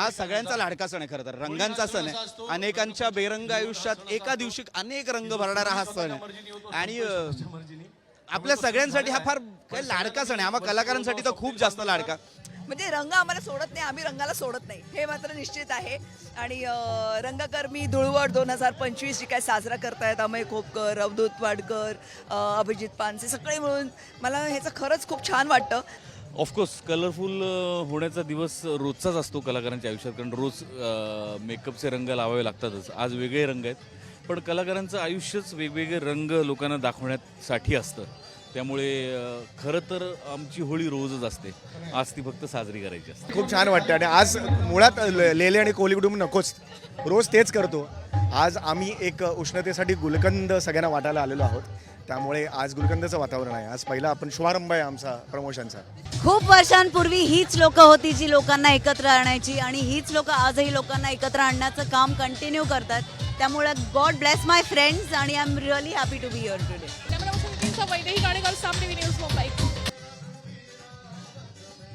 हा सगळ्यांचा लाडका सण आहे. खरं तर रंगांचा सण आहे. अनेकांच्या बेरंग आयुष्यात एका दिवशी अनेक रंग भरणारा हा सण आहे आणि आपल्या सगळ्यांसाठी हा फार काही लाडका सण आहे. आम्हा कलाकारांसाठी तर खूप जास्त लाडका. म्हणजे रंग आम्हाला सोडत नाही, आम्ही रंगाला सोडत नाही, हे मात्र निश्चित आहे. आणि रंगकर्मी धुळवट 2025 जी काय साजरा करतायत अमय खोपकर, अवधूत वाडकर, अभिजित पानसे सगळे मिळून मला ह्याचं खरंच खूप छान वाटतं. ऑफकोर्स कलरफुल होण्याचा दिवस रोजचाच असतो कलाकारांच्या आयुष्यात, कारण रोज मेकअपचे रंग लावावे लागतातच. आज वेगळे रंग आहेत, पण कलाकारांचं आयुष्यच वेगवेगळे रंग लोकांना दाखवण्यासाठी असतं. त्यामुळे खरं तर आमची होळी रोजच असते, आज ती फक्त साजरी करायची असते. खूप छान वाटतं आणि आज मुळात लेले आणि कोहली कुटुंब नकोच, रोज तेच करतो. आज आम्ही एक उष्णतेसाठी गुलकंद सगळ्यांना वाटायला आलेलो आहोत, त्यामुळे आज गुलकंदचं वातावरण आहे. आज पहिला आपण शुभारंभ आहे आमचा प्रमोशनचा. खूप वर्षांपूर्वी हीच लोक होती जी लोकांना एकत्र आणायची आणि हीच लोक आजही लोकांना एकत्र आणण्याचं काम कंटिन्यू करतात. त्यामुळे गॉड ब्लेस माय फ्रेंड्स आणि I am really happy to be here today. Vaidehi Ganekar, सामने न्यूज मुंबई.